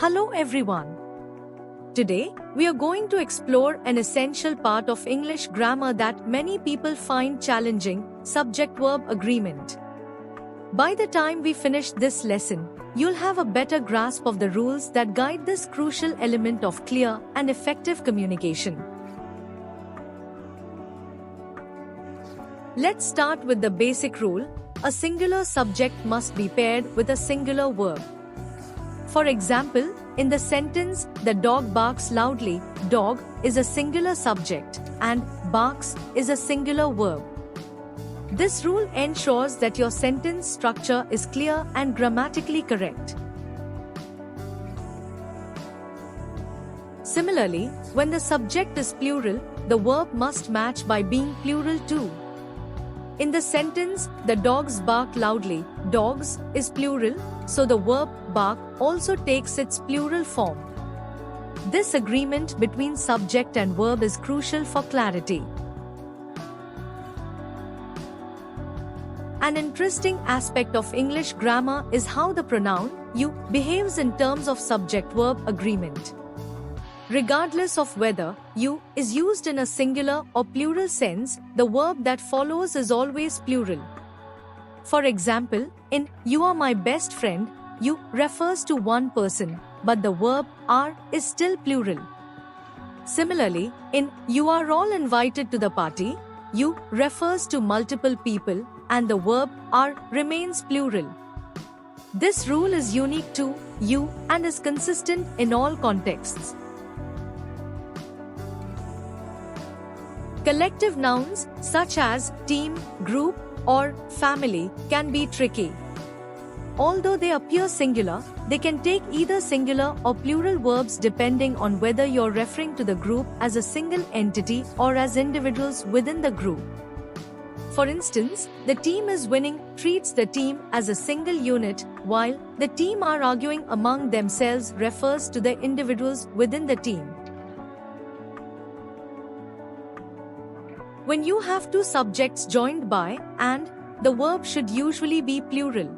Hello everyone. Today, we are going to explore an essential part of English grammar that many people find challenging, subject-verb agreement. By the time we finish this lesson, you'll have a better grasp of the rules that guide this crucial element of clear and effective communication. Let's start with the basic rule: a singular subject must be paired with a singular verb. For example, in the sentence, the dog barks loudly, dog is a singular subject and barks is a singular verb. This rule ensures that your sentence structure is clear and grammatically correct. Similarly, when the subject is plural, the verb must match by being plural too. In the sentence, the dogs bark loudly, dogs is plural, so the verb bark also takes its plural form. This agreement between subject and verb is crucial for clarity. An interesting aspect of English grammar is how the pronoun you behaves in terms of subject-verb agreement. Regardless of whether you is used in a singular or plural sense, the verb that follows is always plural. For example, in you are my best friend, you refers to one person, but the verb are is still plural. Similarly, in you are all invited to the party, you refers to multiple people, and the verb are remains plural. This rule is unique to you and is consistent in all contexts. Collective nouns, such as team, group, or family, can be tricky. Although they appear singular, they can take either singular or plural verbs depending on whether you're referring to the group as a single entity or as individuals within the group. For instance, the team is winning treats the team as a single unit, while the team are arguing among themselves refers to the individuals within the team. When you have two subjects joined by and, the verb should usually be plural.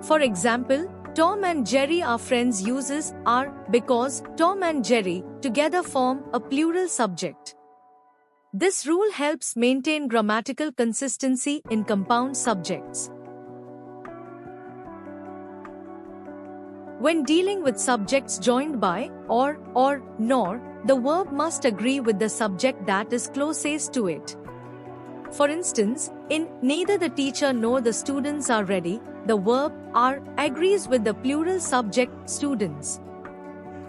For example, Tom and Jerry are friends uses are because Tom and Jerry together form a plural subject. This rule helps maintain grammatical consistency in compound subjects. When dealing with subjects joined by or nor, the verb must agree with the subject that is closest to it. For instance, in neither the teacher nor the students are ready, the verb are agrees with the plural subject students.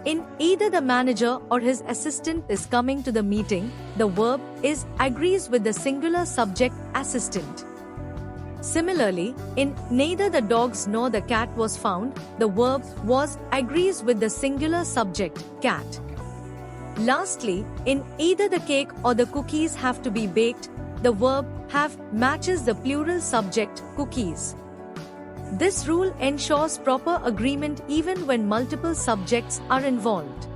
In either the manager or his assistant is coming to the meeting, the verb is agrees with the singular subject assistant. Similarly, in neither the dogs nor the cat was found, the verb was agrees with the singular subject cat. Lastly, in either the cake or the cookies have to be baked, the verb have matches the plural subject cookies. This rule ensures proper agreement even when multiple subjects are involved.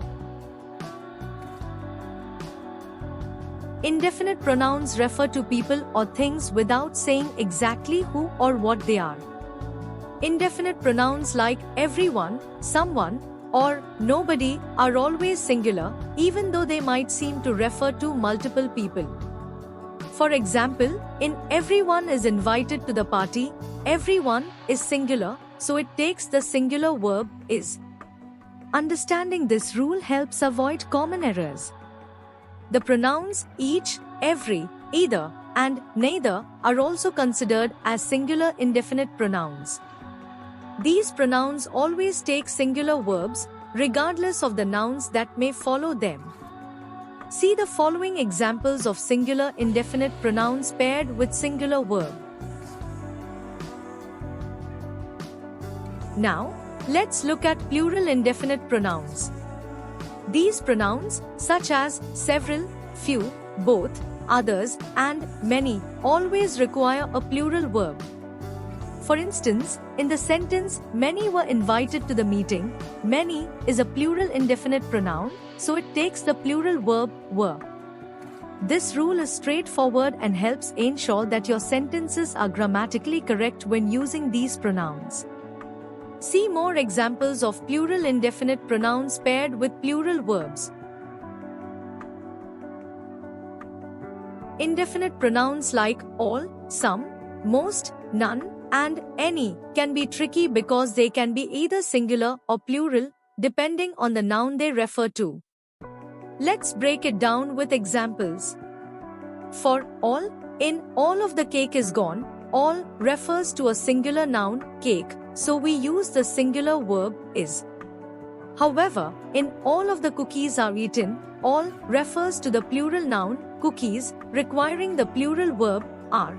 Indefinite pronouns refer to people or things without saying exactly who or what they are. Indefinite pronouns like everyone, someone, or nobody are always singular, even though they might seem to refer to multiple people. For example, in everyone is invited to the party, everyone is singular, so it takes the singular verb is. Understanding this rule helps avoid common errors. The pronouns each, every, either, and neither are also considered as singular indefinite pronouns. These pronouns always take singular verbs, regardless of the nouns that may follow them. See the following examples of singular indefinite pronouns paired with singular verb. Now, let's look at plural indefinite pronouns. These pronouns, such as several, few, both, others, and many, always require a plural verb. For instance, in the sentence, many were invited to the meeting, many is a plural indefinite pronoun, so it takes the plural verb were. This rule is straightforward and helps ensure that your sentences are grammatically correct when using these pronouns. See more examples of plural indefinite pronouns paired with plural verbs. Indefinite pronouns like all, some, most, none, and any can be tricky because they can be either singular or plural, depending on the noun they refer to. Let's break it down with examples. For all, in all of the cake is gone, all refers to a singular noun, cake, so we use the singular verb is. However, in all of the cookies are eaten, all refers to the plural noun, cookies, requiring the plural verb, are.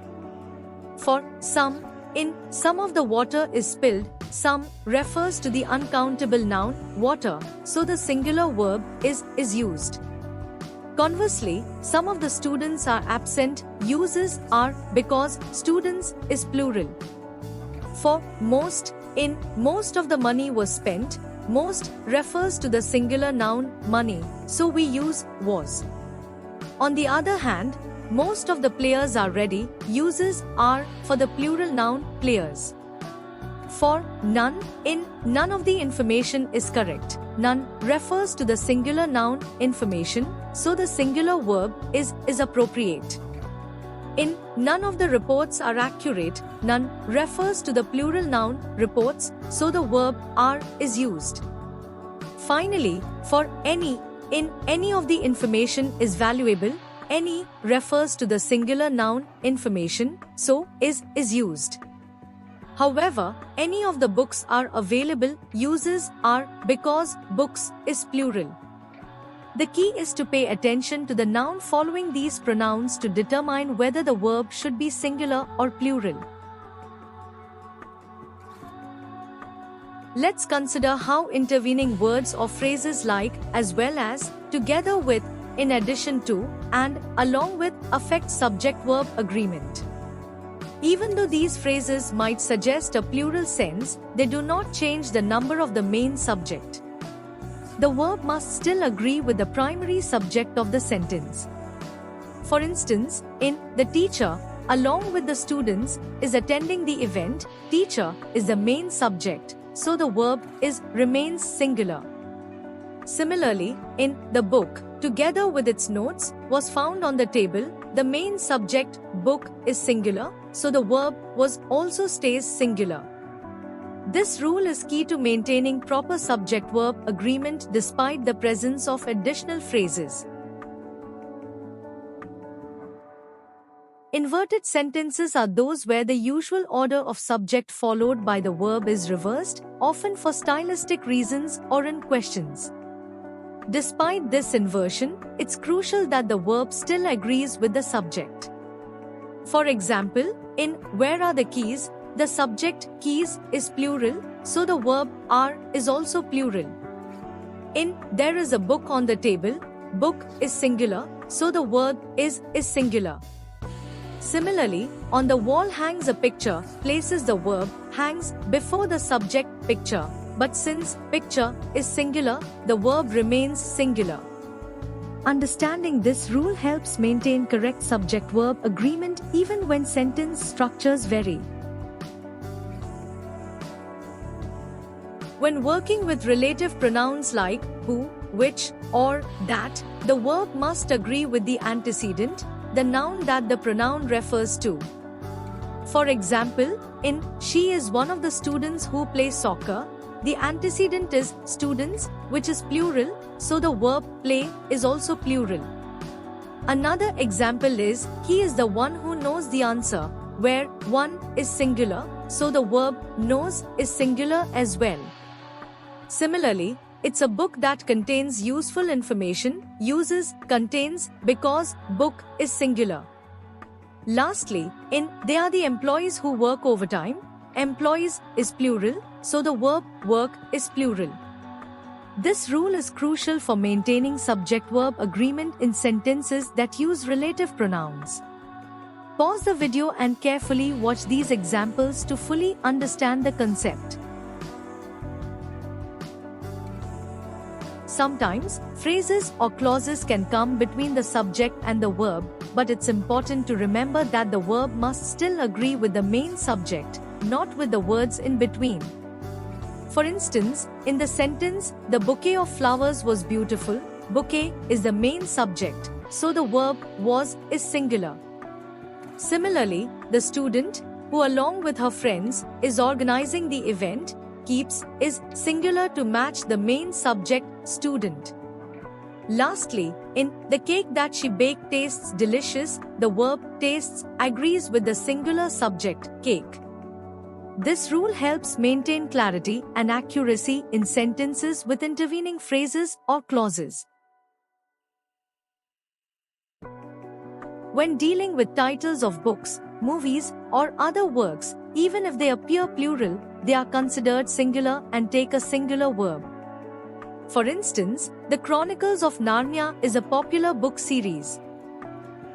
For some, in some of the water is spilled, some refers to the uncountable noun, water, so the singular verb is used. Conversely, some of the students are absent, uses are because students is plural. For most, in most of the money was spent, most refers to the singular noun, money, so we use was. On the other hand, most of the players are ready, uses are for the plural noun, players. For none, in none of the information is correct. None refers to the singular noun, information, so the singular verb is appropriate. In none of the reports are accurate, none refers to the plural noun, reports, so the verb are is used. Finally, for any, in any of the information is valuable, any refers to the singular noun, information, so is used. However, any of the books are available, uses are because books is plural. The key is to pay attention to the noun following these pronouns to determine whether the verb should be singular or plural. Let's consider how intervening words or phrases like as well as, together with, in addition to, and along with affect subject-verb agreement. Even though these phrases might suggest a plural sense, they do not change the number of the main subject. The verb must still agree with the primary subject of the sentence. For instance, in the teacher, along with the students, is attending the event, teacher is the main subject, so the verb is remains singular. Similarly, in the book, together with its notes, was found on the table, the main subject, book, is singular, so the verb was also stays singular. This rule is key to maintaining proper subject-verb agreement despite the presence of additional phrases. Inverted sentences are those where the usual order of subject followed by the verb is reversed, often for stylistic reasons or in questions. Despite this inversion, it's crucial that the verb still agrees with the subject. For example, in where are the keys, the subject keys is plural, so the verb are is also plural. In there is a book on the table, book is singular, so the verb is singular. Similarly, on the wall hangs a picture, places the verb hangs before the subject picture, but since picture is singular, the verb remains singular. Understanding this rule helps maintain correct subject-verb agreement even when sentence structures vary. When working with relative pronouns like who, which, or that, the verb must agree with the antecedent, the noun that the pronoun refers to. For example, in she is one of the students who play soccer, the antecedent is students, which is plural, so the verb play is also plural. Another example is he is the one who knows the answer, where one is singular, so the verb knows is singular as well. Similarly, it's a book that contains useful information, uses, contains, because book is singular. Lastly, in they are the employees who work overtime, employees is plural, so the verb work is plural. This rule is crucial for maintaining subject-verb agreement in sentences that use relative pronouns. Pause the video and carefully watch these examples to fully understand the concept. Sometimes, phrases or clauses can come between the subject and the verb, but it's important to remember that the verb must still agree with the main subject, not with the words in between. For instance, in the sentence, the bouquet of flowers was beautiful, bouquet is the main subject, so the verb was is singular. Similarly, the student, who along with her friends is organizing the event, keeps is singular to match the main subject, student. Lastly, in the cake that she baked tastes delicious, the verb tastes agrees with the singular subject, cake. This rule helps maintain clarity and accuracy in sentences with intervening phrases or clauses. When dealing with titles of books, movies, or other works, even if they appear plural, they are considered singular and take a singular verb. For instance, The Chronicles of Narnia is a popular book series.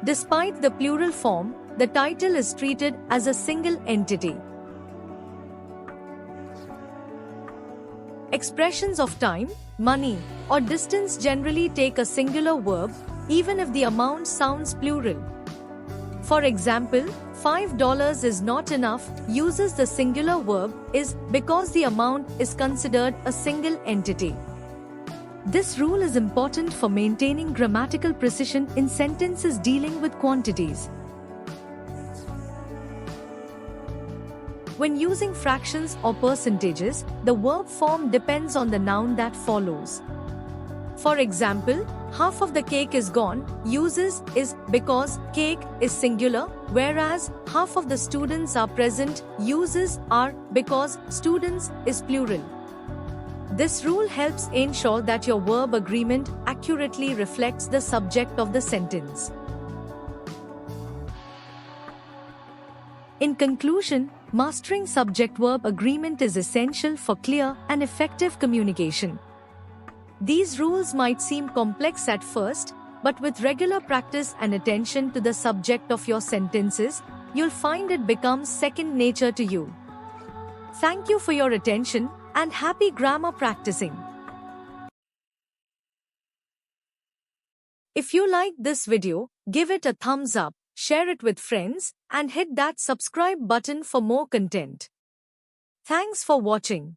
Despite the plural form, the title is treated as a single entity. Expressions of time, money, or distance generally take a singular verb, even if the amount sounds plural. For example, $5 is not enough uses the singular verb is because the amount is considered a single entity. This rule is important for maintaining grammatical precision in sentences dealing with quantities. When using fractions or percentages, the verb form depends on the noun that follows. For example, half of the cake is gone uses is because cake is singular, whereas half of the students are present uses are because students is plural. This rule helps ensure that your verb agreement accurately reflects the subject of the sentence. In conclusion, mastering subject-verb agreement is essential for clear and effective communication. These rules might seem complex at first, but with regular practice and attention to the subject of your sentences, you'll find it becomes second nature to you. Thank you for your attention and happy grammar practicing. If you liked this video, give it a thumbs up, share it with friends, and hit that subscribe button for more content. Thanks for watching.